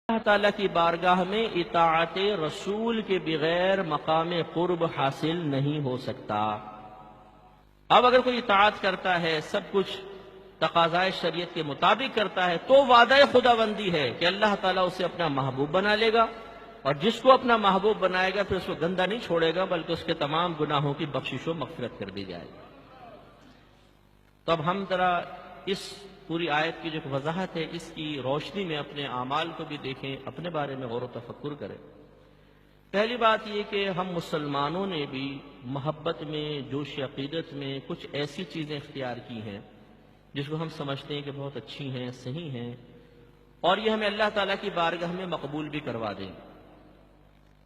اللہ تعالیٰ کی بارگاہ میں اطاعت رسول کے بغیر مقام قرب حاصل نہیں ہو سکتا۔ اب اگر کوئی اطاعت کرتا ہے، سب کچھ تقاضائے شریعت کے مطابق کرتا ہے، تو وعدہ خداوندی ہے کہ اللہ تعالیٰ اسے اپنا محبوب بنا لے گا، اور جس کو اپنا محبوب بنائے گا پھر اس کو گندہ نہیں چھوڑے گا، بلکہ اس کے تمام گناہوں کی بخشش و مغفرت کر دی جائے گی۔ تو اب ہم ذرا اس پوری آیت کی جو وضاحت ہے، اس کی روشنی میں اپنے اعمال کو بھی دیکھیں، اپنے بارے میں غور و تفکر کریں۔ پہلی بات یہ کہ ہم مسلمانوں نے بھی محبت میں، جوش عقیدت میں کچھ ایسی چیزیں اختیار کی ہیں جس کو ہم سمجھتے ہیں کہ بہت اچھی ہیں، صحیح ہیں، اور یہ ہمیں اللہ تعالیٰ کی بارگاہ میں مقبول بھی کروا دیں۔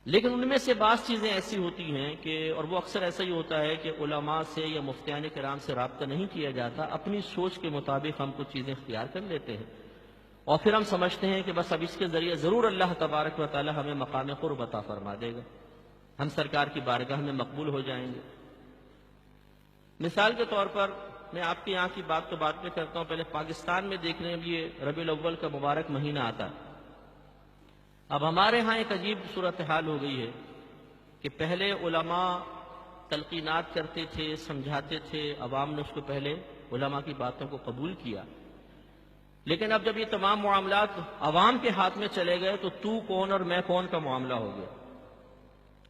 لیکن ان میں سے بعض چیزیں ایسی ہوتی ہیں کہ، اور وہ اکثر ایسا ہی ہوتا ہے کہ علماء سے یا مفتیان کرام سے رابطہ نہیں کیا جاتا، اپنی سوچ کے مطابق ہم کچھ چیزیں اختیار کر لیتے ہیں، اور پھر ہم سمجھتے ہیں کہ بس اب اس کے ذریعے ضرور اللہ تبارک و تعالی ہمیں مقام قرب عطا فرما دے گا، ہم سرکار کی بارگاہ میں مقبول ہو جائیں گے۔ مثال کے طور پر میں آپ کے یہاں کی بات تو بعد میں کرتا ہوں، پہلے پاکستان میں دیکھ رہے ہیں یہ ربیع الاول کا مبارک مہینہ آتا ہے۔ اب ہمارے ہاں ایک عجیب صورتحال ہو گئی ہے کہ پہلے علماء تلقینات کرتے تھے، سمجھاتے تھے، عوام نے اس کو پہلے علماء کی باتوں کو قبول کیا، لیکن اب جب یہ تمام معاملات عوام کے ہاتھ میں چلے گئے تو کون اور میں کون کا معاملہ ہو گیا۔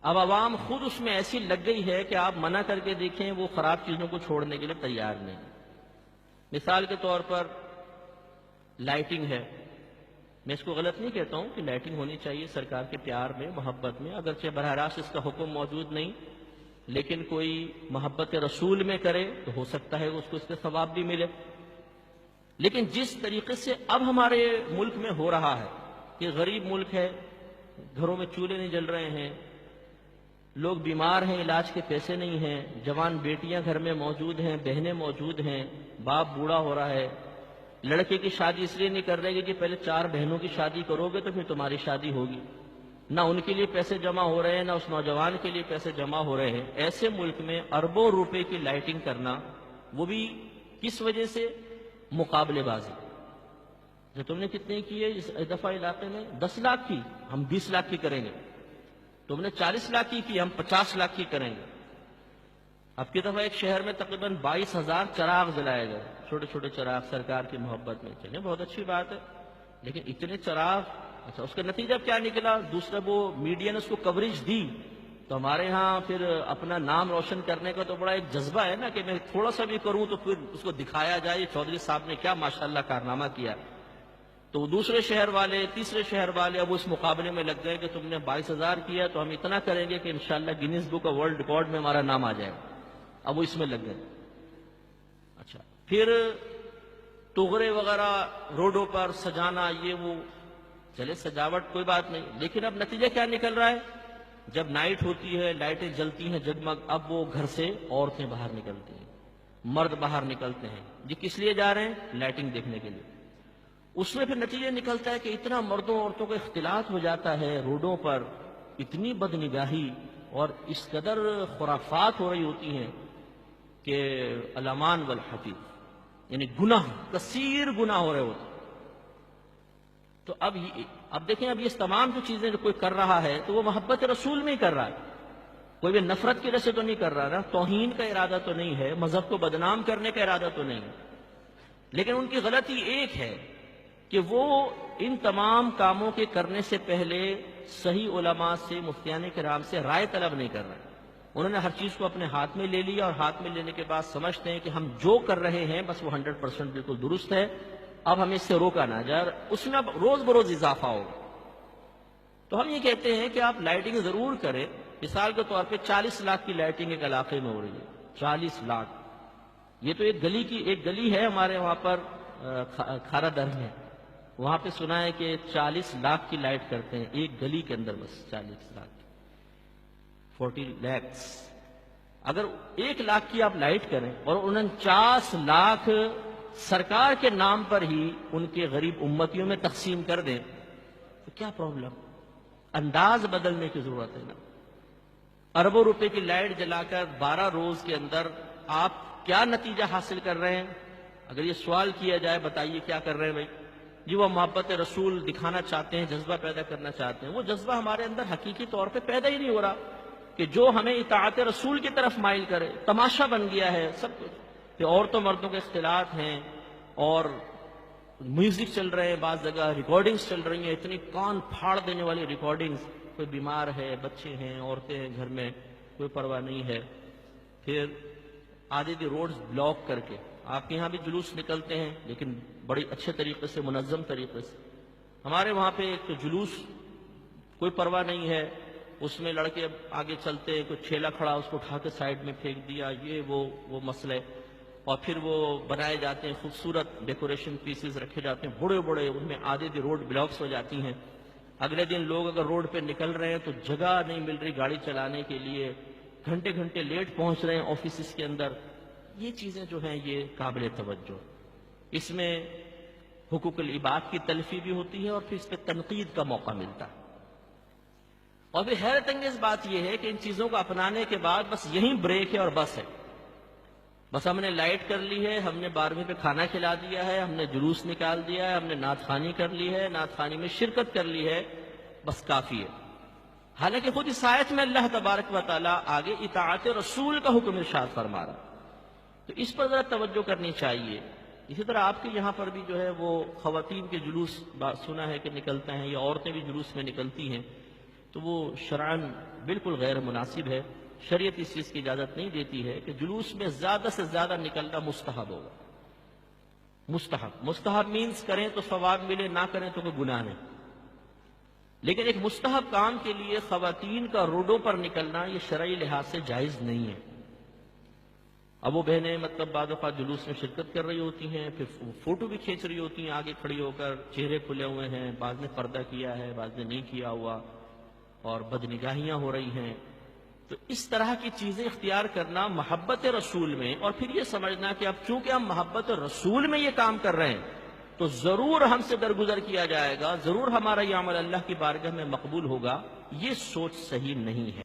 اب عوام خود اس میں ایسی لگ گئی ہے کہ آپ منع کر کے دیکھیں، وہ خراب چیزوں کو چھوڑنے کے لیے تیار نہیں۔ مثال کے طور پر لائٹنگ ہے، میں اس کو غلط نہیں کہتا ہوں کہ لائٹنگ ہونی چاہیے سرکار کے پیار میں، محبت میں، اگرچہ براہ راست اس کا حکم موجود نہیں، لیکن کوئی محبت رسول میں کرے تو ہو سکتا ہے اس کو اس کے ثواب بھی ملے۔ لیکن جس طریقے سے اب ہمارے ملک میں ہو رہا ہے، یہ غریب ملک ہے، گھروں میں چولہے نہیں جل رہے ہیں، لوگ بیمار ہیں، علاج کے پیسے نہیں ہیں، جوان بیٹیاں گھر میں موجود ہیں، بہنیں موجود ہیں، باپ بوڑھا ہو رہا ہے، لڑکے کی شادی اس لیے نہیں کر رہے کہ پہلے 4 بہنوں کی شادی کرو گے تو پھر تمہاری شادی ہوگی، نہ ان کے لیے پیسے جمع ہو رہے ہیں، نہ اس نوجوان کے لیے پیسے جمع ہو رہے ہیں۔ ایسے ملک میں اربوں روپے کی لائٹنگ کرنا، وہ بھی کس وجہ سے؟ مقابلے بازی۔ جو تم نے کتنے کی ہے اس دفعہ علاقے میں؟ 10 لاکھ کی، ہم 20 لاکھ کی کریں گے۔ تم نے 40 لاکھ کی، ہم 50 لاکھ کی کریں گے۔ اب کی دفعہ ایک شہر میں تقریباً 22,000 چراغ جلائے گئے، چھوٹے چھوٹے چراغ سرکار کی محبت میں۔ چلیں بہت اچھی بات ہے، لیکن اتنے چراغ، اچھا اس کا نتیجہ کیا نکلا؟ دوسرا وہ میڈیا نے اس کو کوریج دی، تو ہمارے ہاں پھر اپنا نام روشن کرنے کا تو بڑا ایک جذبہ ہے نا کہ میں تھوڑا سا بھی کروں تو پھر اس کو دکھایا جائے چودھری صاحب نے کیا ماشاءاللہ کارنامہ کیا۔ تو دوسرے شہر والے، تیسرے شہر والے اب اس مقابلے میں لگ گئے کہ تم نے 22,000 کیا تو ہم اتنا کریں گے کہ انشاءاللہ gains book of world record میں ہمارا نام آ جائے گا۔ اب وہ اس میں لگ گئے۔ اچھا پھر ٹغرے وغیرہ روڈوں پر سجانا، یہ وہ، چلے سجاوٹ کوئی بات نہیں، لیکن اب نتیجہ کیا نکل رہا ہے؟ جب نائٹ ہوتی ہے، لائٹیں جلتی ہیں جگمگ، اب وہ گھر سے عورتیں باہر نکلتی ہیں، مرد باہر نکلتے ہیں، یہ کس لیے جا رہے ہیں؟ لائٹنگ دیکھنے کے لیے۔ اس میں پھر نتیجہ نکلتا ہے کہ اتنا مردوں عورتوں کا اختلاط ہو جاتا ہے روڈوں پر، اتنی بدنگاہی اور اس قدر خرافات ہو رہی ہوتی ہیں کہ الامان والحفیظ، یعنی گناہ، کثیر گناہ ہو رہے ہوتے ہیں۔ تو اب دیکھیں، اب یہ تمام جو چیزیں جو کوئی کر رہا ہے تو وہ محبت رسول میں ہی کر رہا ہے، کوئی بھی نفرت کی وجہ سے تو نہیں کر رہا نا، توہین کا ارادہ تو نہیں ہے، مذہب کو بدنام کرنے کا ارادہ تو نہیں ہے۔ لیکن ان کی غلطی ایک ہے کہ وہ ان تمام کاموں کے کرنے سے پہلے صحیح علماء سے، مفتیان کرام سے رائے طلب نہیں کر رہے۔ انہوں نے ہر چیز کو اپنے ہاتھ میں لے لیا، اور ہاتھ میں لینے کے بعد سمجھتے ہیں کہ ہم جو کر رہے ہیں بس وہ 100% بالکل درست ہے، اب ہمیں اس سے روکا نہ جائے، اس میں اب روز بروز اضافہ ہوگا۔ تو ہم یہ کہتے ہیں کہ آپ لائٹنگ ضرور کریں۔ مثال کے طور پہ 40 لاکھ کی لائٹنگ ایک علاقے میں ہو رہی ہے، 40 لاکھ، یہ تو ایک گلی ہے ہمارے وہاں پر کھارا در میں، وہاں پہ سنا ہے کہ 40 لاکھ کی لائٹ کرتے ہیں ایک گلی کے اندر، بس 40 لاکھ، 40 lakhs۔ اگر 1 لاکھ کی آپ لائٹ کریں اور 49 لاکھ سرکار کے نام پر ہی ان کے غریب امتیوں میں تقسیم کر دیں تو کیا پرابلم؟ انداز بدلنے کی ضرورت ہے نا۔ اربوں روپے کی لائٹ جلا کر 12 روز کے اندر آپ کیا نتیجہ حاصل کر رہے ہیں؟ اگر یہ سوال کیا جائے، بتائیے کیا کر رہے ہیں بھائی؟ جی وہ محبت رسول دکھانا چاہتے ہیں، جذبہ پیدا کرنا چاہتے ہیں، وہ جذبہ ہمارے اندر حقیقی طور پہ پیدا ہی نہیں ہو رہا کہ جو ہمیں اطاعت رسول کی طرف مائل کرے۔ تماشا بن گیا ہے سب کچھ کہ عورتوں مردوں کے اختلاط ہیں، اور میوزک چل رہے ہیں، بعض جگہ ریکارڈنگز چل رہی ہیں، اتنی کان پھاڑ دینے والی ریکارڈنگز، کوئی بیمار ہے، بچے ہیں، عورتیں ہیں گھر میں، کوئی پرواہ نہیں ہے۔ پھر آدھی روڈز بلاک کر کے، آپ کے یہاں بھی جلوس نکلتے ہیں لیکن بڑی اچھے طریقے سے، منظم طریقے سے۔ ہمارے وہاں پہ ایک جلوس کوئی پرواہ نہیں ہے، اس میں لڑکے آگے چلتے ہیں، کوئی ٹھیلا کھڑا اس کو اٹھا کے سائڈ میں پھینک دیا، یہ وہ مسئلے، اور پھر وہ بنائے جاتے ہیں خوبصورت ڈیکوریشن پیسز رکھے جاتے ہیں بڑے بڑے، ان میں آدھی روڈ بلاکس ہو جاتی ہیں۔ اگلے دن لوگ اگر روڈ پہ نکل رہے ہیں تو جگہ نہیں مل رہی گاڑی چلانے کے لیے، گھنٹے گھنٹے لیٹ پہنچ رہے ہیں آفیسز کے اندر۔ یہ چیزیں جو ہیں یہ قابل توجہ، اس میں حقوق العباد کی تلفی بھی ہوتی ہے اور پھر اس پہ تنقید کا موقع ملتا ہے۔ اور پھر حیرت انگیز بات یہ ہے کہ ان چیزوں کو اپنانے کے بعد بس یہیں بریک ہے اور بس ہے، بس ہم نے لائٹ کر لی ہے، ہم نے 12ویں پہ کھانا کھلا دیا ہے، ہم نے جلوس نکال دیا ہے، ہم نے نعت خوانی کر لی ہے، نعت خوانی میں شرکت کر لی ہے، بس کافی ہے۔ حالانکہ خود اس آیت میں اللہ تبارک و تعالیٰ آگے اطاعت رسول کا حکم ارشاد فرما رہا، تو اس پر ذرا توجہ کرنی چاہیے۔ اسی طرح آپ کے یہاں پر بھی جو ہے وہ خواتین کے جلوس سنا ہے کہ نکلتے ہیں، یا عورتیں بھی جلوس میں نکلتی ہیں، تو وہ شرعاً بالکل غیر مناسب ہے۔ شریعت اس چیز کی اجازت نہیں دیتی ہے کہ جلوس میں زیادہ سے زیادہ نکلنا مستحب ہوگا۔ مستحب مینز کریں تو ثواب ملے، نہ کریں تو کوئی گناہ نہیں، لیکن ایک مستحب کام کے لیے خواتین کا روڈوں پر نکلنا یہ شرعی لحاظ سے جائز نہیں ہے۔ اب وہ بہنیں مطلب بعض اوقات جلوس میں شرکت کر رہی ہوتی ہیں، پھر فوٹو بھی کھینچ رہی ہوتی ہیں آگے کھڑی ہو کر، چہرے کھلے ہوئے ہیں، بعض نے پردہ کیا ہے، بعض نے نہیں کیا ہوا، اور بدنگاہیاں ہو رہی ہیں۔ تو اس طرح کی چیزیں اختیار کرنا محبت رسول میں، اور پھر یہ سمجھنا کہ اب چونکہ ہم محبت رسول میں یہ کام کر رہے ہیں تو ضرور ہم سے درگزر کیا جائے گا، ضرور ہمارا یہ عمل اللہ کی بارگاہ میں مقبول ہوگا، یہ سوچ صحیح نہیں ہے۔